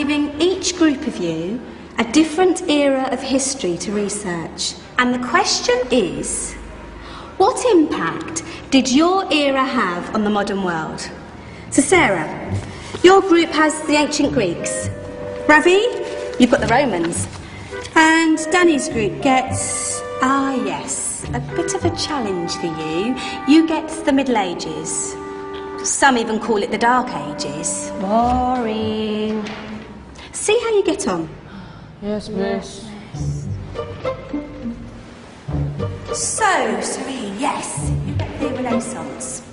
giving each group of you a different era of history to research. And the question is, what impact did your era have on the modern world? So Sarah, your group has the ancient Greeks. Ravi, you've got the Romans. And Danny's group gets, yes, a bit of a challenge for you. You get the Middle Ages. Some even call it the Dark Ages. Boring. See how you get on. Yes, miss. So, Serene, yes, you get the Renaissance.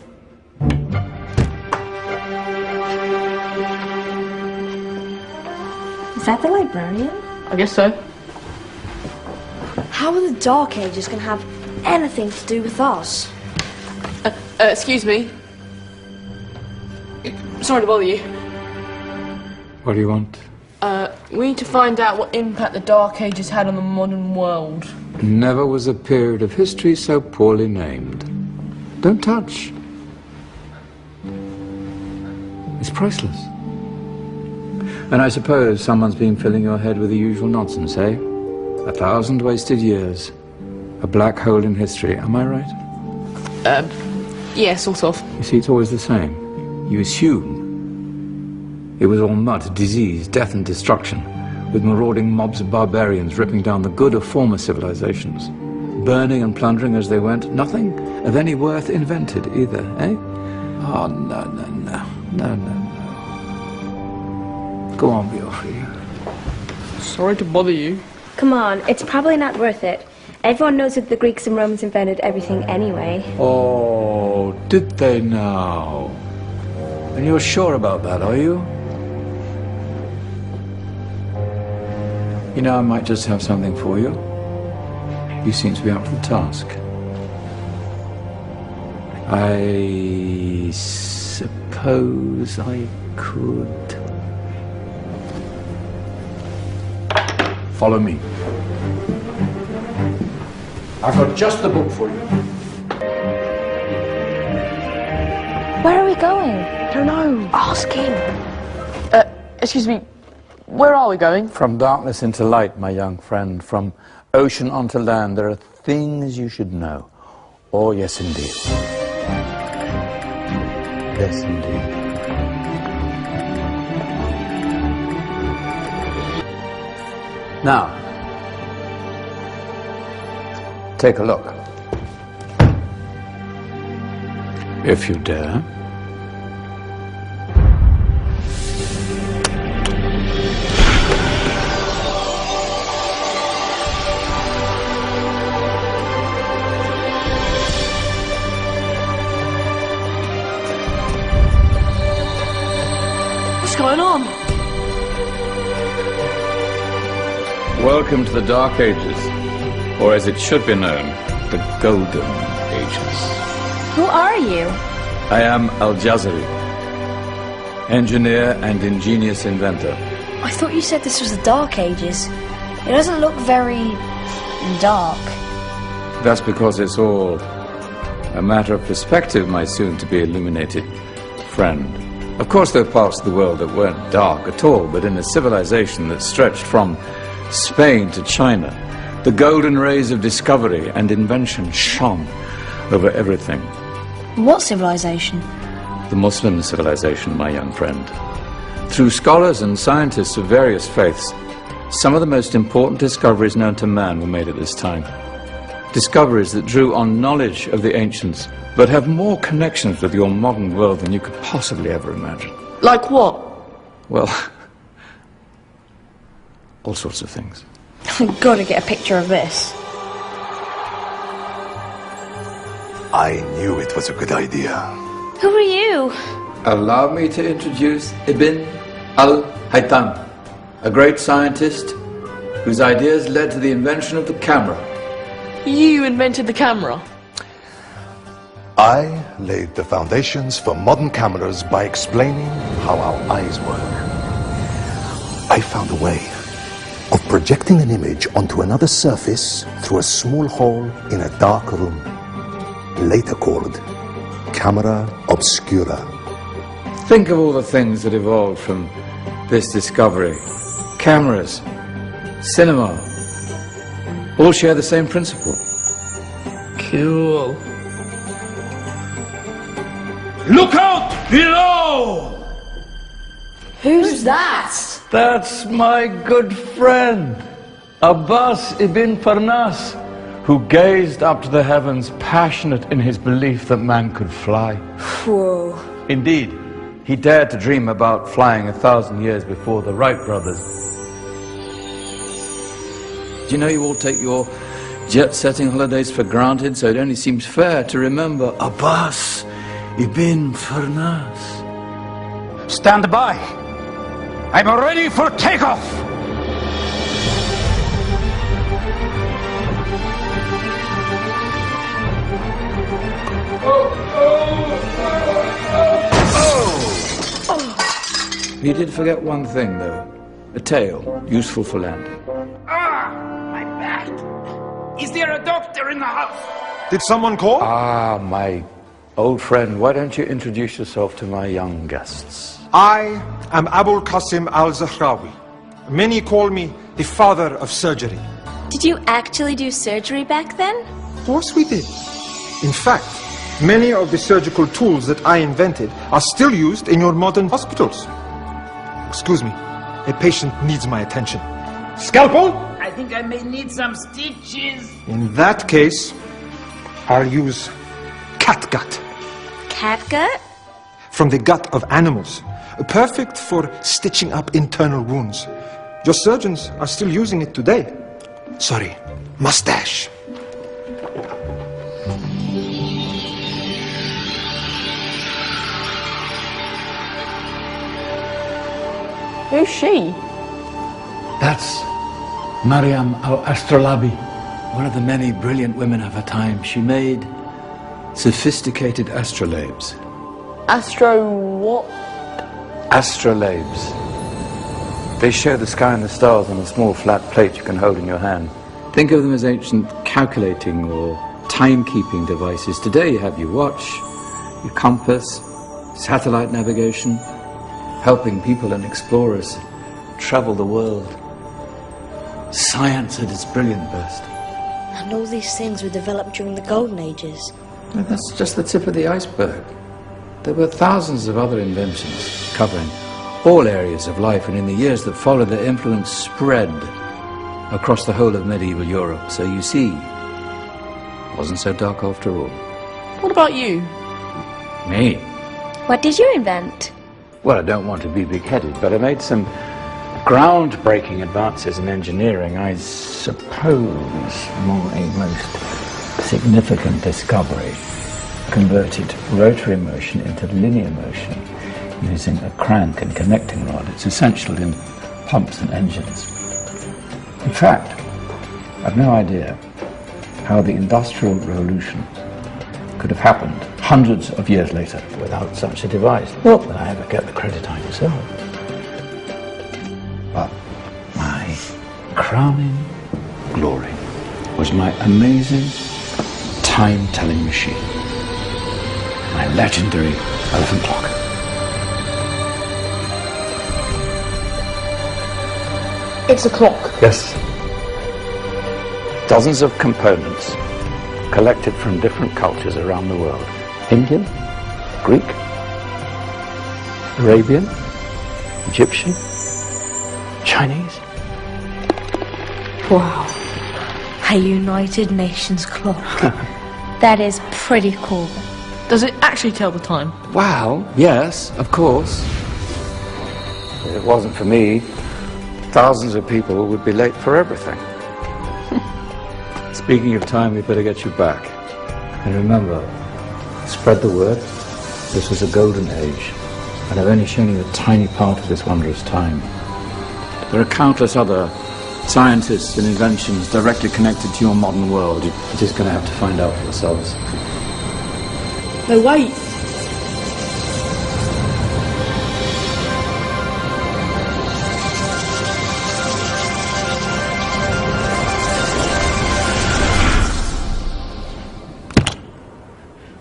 Is that the librarian? I guess so. How are the Dark Ages going to have anything to do with us? Excuse me. Sorry to bother you. What do you want? We need to find out what impact the Dark Ages had on the modern world. Never was a period of history so poorly named. Don't touch. It's priceless. And I suppose someone's been filling your head with the usual nonsense, eh? 1,000 wasted years. A black hole in history, am I right? Yeah, sort of. You see, it's always the same. You assume it was all mud, disease, death and destruction, with marauding mobs of barbarians ripping down the good of former civilizations, burning and plundering as they went, nothing of any worth invented either, eh? Oh, no, no, no, no, no, no. Go on, Beofrey. Sorry to bother you. Come on, it's probably not worth it. Everyone knows that the Greeks and Romans invented everything anyway. Oh, did they now? And you're sure about that, are you? You know, I might just have something for you. You seem to be up to the task. I suppose I could. Follow me. I've got just the book for you. Where are we going? I don't know. Ask him. Excuse me. Where are we going? From darkness into light, my young friend. From ocean onto land. There are things you should know. Oh, yes, indeed. Yes, indeed. Now, take a look. If you dare. What's going on? Welcome to the Dark Ages, or as it should be known, the Golden Ages. Who are you? I am Al-Jazari, engineer and ingenious inventor. I thought you said this was the Dark Ages. It doesn't look very dark. That's because it's all a matter of perspective, my soon-to-be illuminated friend. Of course, there are parts of the world that weren't dark at all, but in a civilization that stretched from Spain to China, the golden rays of discovery and invention shone over everything. What civilization? The Muslim civilization, my young friend. Through scholars and scientists of various faiths, some of the most important discoveries known to man were made at this time. Discoveries that drew on knowledge of the ancients, but have more connections with your modern world than you could possibly ever imagine. Like what? Well, all sorts of things. I've got to get a picture of this. I knew it was a good idea. Who are you? Allow me to introduce Ibn al-Haytham, a great scientist whose ideas led to the invention of the camera. You invented the camera? I laid the foundations for modern cameras by explaining how our eyes work. I found a way of projecting an image onto another surface through a small hole in a dark room, later called camera obscura. Think of all the things that evolved from this discovery. Cameras, cinema, all share the same principle. Cool. Look out below! Who's that? That's my good friend, Abbas ibn Farnas, who gazed up to the heavens, passionate in his belief that man could fly. Whoa. Indeed, he dared to dream about flying 1,000 years before the Wright brothers. Do you know you all take your jet-setting holidays for granted, so it only seems fair to remember Abbas ibn Farnas. Stand by. I'm ready for takeoff. You did forget one thing, though. A tail, useful for landing. Ah, my back. Is there a doctor in the house? Did someone call? Ah, my old friend, why don't you introduce yourself to my young guests? I am Abul Qasim al-Zahrawi. Many call me the father of surgery. Did you actually do surgery back then? Of course we did. In fact, many of the surgical tools that I invented are still used in your modern hospitals. Excuse me, a patient needs my attention. Scalpel? I think I may need some stitches. In that case, I'll use catgut. Catgut? From the gut of animals. Perfect for stitching up internal wounds. Your surgeons are still using it today. Sorry, mustache. Who's she? That's Maryam al-Astrolabi, one of the many brilliant women of her time. She made sophisticated astrolabes. Astro what? Astrolabes. They show the sky and the stars on a small flat plate you can hold in your hand. Think of them as ancient calculating or timekeeping devices. Today you have your watch, your compass, satellite navigation, helping people and explorers travel the world. Science at its brilliant best. And all these things were developed during the Golden Ages. And that's just the tip of the iceberg. There were thousands of other inventions covering all areas of life, and in the years that followed, their influence spread across the whole of medieval Europe. So you see, it wasn't so dark after all. What about you? Me? What did you invent? Well, I don't want to be big-headed, but I made some groundbreaking advances in engineering. I suppose my most significant discovery converted rotary motion into linear motion using a crank and connecting rod. It's essential in pumps and engines. In fact, I've no idea how the Industrial Revolution could have happened hundreds of years later without such a device. Not that I ever get the credit I deserve. But my crowning glory was my amazing time-telling machine. My legendary elephant clock. It's a clock. Yes. Dozens of components collected from different cultures around the world. Indian, Greek, Arabian, Egyptian, Chinese. Wow. A United Nations clock. That is pretty cool. Does it actually tell the time? Wow, yes, of course. If it wasn't for me, thousands of people would be late for everything. Speaking of time, we better get you back. And remember, spread the word. This was a golden age, and I've only shown you a tiny part of this wondrous time. There are countless other scientists and inventions directly connected to your modern world. You're just going to have to find out for yourselves. No, wait.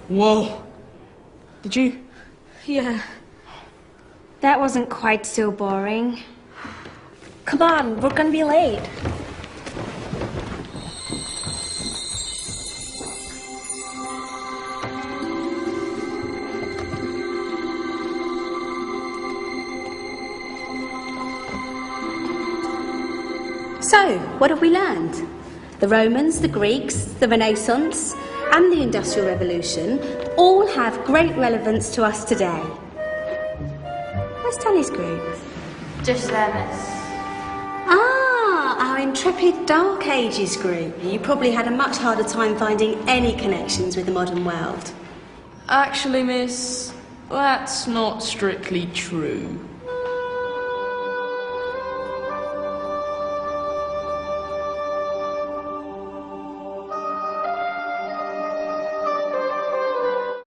Whoa. Did you? Yeah. That wasn't quite so boring. Come on, we're gonna be late. So, what have we learned? The Romans, the Greeks, the Renaissance, and the Industrial Revolution all have great relevance to us today. Where's Tanya's group? Just there, miss. Ah, our intrepid Dark Ages group. You probably had a much harder time finding any connections with the modern world. Actually, miss, that's not strictly true.